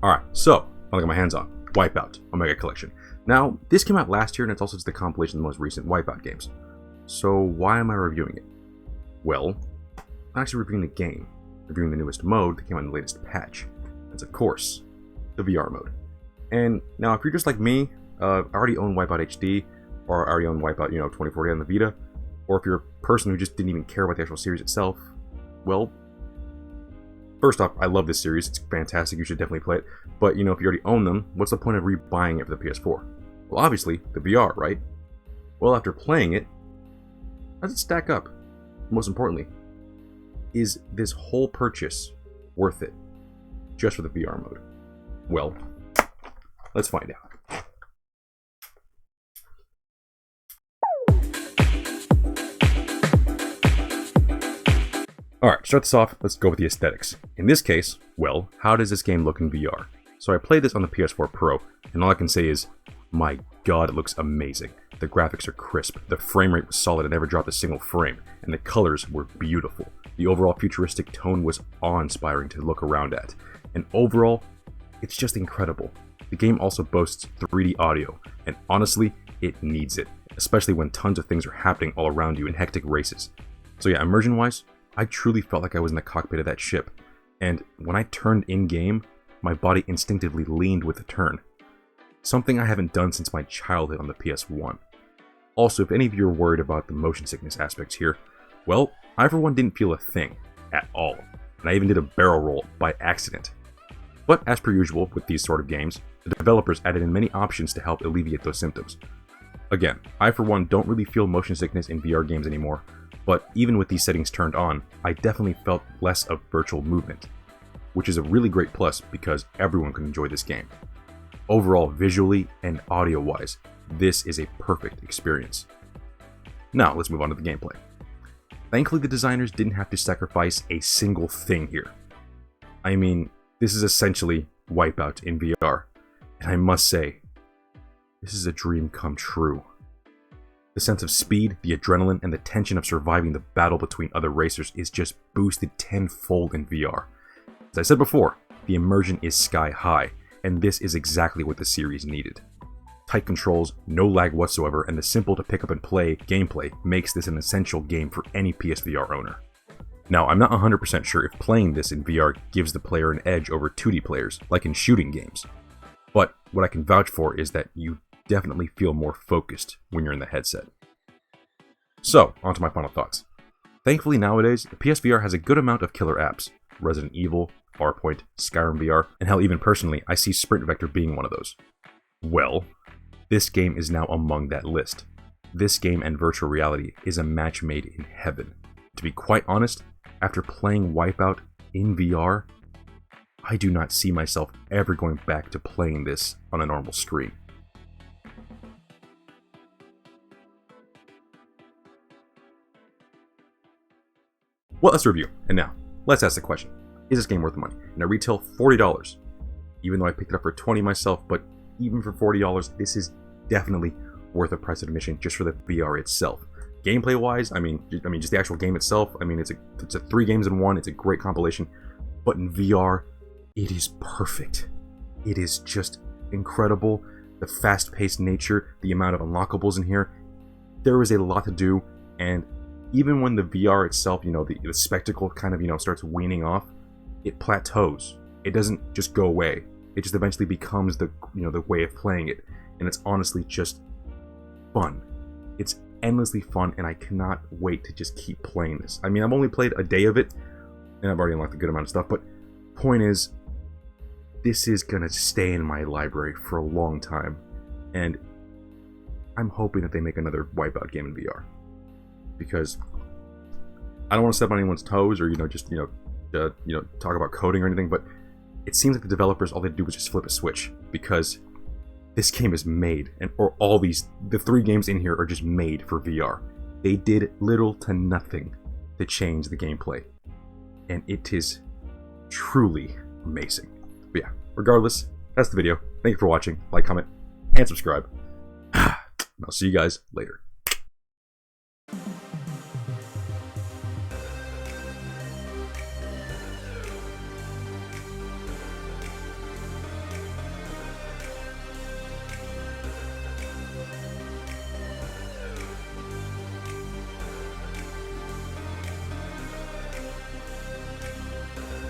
Alright, so I got my hands on Wipeout Omega Collection. Now, this came out last year and it's also just a compilation of the most recent Wipeout games. So why am I reviewing it? Well, I'm actually reviewing the game, reviewing the newest mode that came out in the latest patch. That's of course, the VR mode. And now if you're just like me, I already own Wipeout HD, or I already own Wipeout, 2040 on the Vita, or if you're a person who just didn't even care about the actual series itself, well, first off, I love this series, it's fantastic, you should definitely play it, but if you already own them, what's the point of rebuying it for the PS4? Well, obviously, the VR, right? Well, after playing it, how does it stack up? Most importantly, is this whole purchase worth it just for the VR mode? Well, let's find out. Alright, to start this off, let's go with the aesthetics. In this case, well, how does this game look in VR? So I played this on the PS4 Pro, and all I can say is, my god, it looks amazing. The graphics are crisp, the frame rate was solid, it never dropped a single frame, and the colors were beautiful. The overall futuristic tone was awe-inspiring to look around at, and overall, it's just incredible. The game also boasts 3D audio, and honestly, it needs it, especially when tons of things are happening all around you in hectic races. So yeah, immersion-wise, I truly felt like I was in the cockpit of that ship, and when I turned in-game, my body instinctively leaned with the turn. Something I haven't done since my childhood on the PS1. Also, if any of you are worried about the motion sickness aspects here, well, I for one didn't feel a thing, at all, and I even did a barrel roll by accident. But as per usual with these sort of games, the developers added in many options to help alleviate those symptoms. Again, I for one don't really feel motion sickness in VR games anymore, but even with these settings turned on, I definitely felt less of virtual movement, which is a really great plus because everyone can enjoy this game. Overall, visually and audio-wise, this is a perfect experience. Now, let's move on to the gameplay. Thankfully, the designers didn't have to sacrifice a single thing here. I mean, this is essentially Wipeout in VR, and I must say, this is a dream come true. The sense of speed, the adrenaline, and the tension of surviving the battle between other racers is just boosted tenfold in VR. As I said before, the immersion is sky high, and this is exactly what the series needed. Tight controls, no lag whatsoever, and the simple to pick up and play gameplay makes this an essential game for any PSVR owner. Now, I'm not 100% sure if playing this in VR gives the player an edge over 2D players, like in shooting games. But what I can vouch for is that you definitely feel more focused when you're in the headset. So, on to my final thoughts. Thankfully nowadays, the PSVR has a good amount of killer apps. Resident Evil, Farpoint, Skyrim VR, and hell, even personally, I see Sprint Vector being one of those. Well, this game is now among that list. This game and virtual reality is a match made in heaven. To be quite honest, after playing Wipeout in VR, I do not see myself ever going back to playing this on a normal screen. Well, let's review. And now, let's ask the question. Is this game worth the money? And it retail $40. Even though I picked it up for $20 myself, but even for $40, this is definitely worth the price of admission just for the VR itself. Gameplay wise, I mean just the actual game itself, it's a 3 games in 1, it's a great compilation, but in VR, it is perfect. It is just incredible. The fast-paced nature, the amount of unlockables in here, there is a lot to do, and even when the VR itself, the spectacle kind of, starts weaning off, it plateaus. It doesn't just go away. It just eventually becomes the way of playing it. And it's honestly just fun. It's endlessly fun, and I cannot wait to just keep playing this. I mean, I've only played a day of it, and I've already unlocked a good amount of stuff, but point is, this is gonna stay in my library for a long time. And I'm hoping that they make another Wipeout game in VR. Because I don't want to step on anyone's toes or talk about coding or anything, but it seems like the developers, all they do is just flip a switch, because this game is made, the 3 games in here are just made for VR. They did little to nothing to change the gameplay, and it is truly amazing. But yeah, regardless, that's the video. Thank you for watching. Like, comment, and subscribe. I'll see you guys later.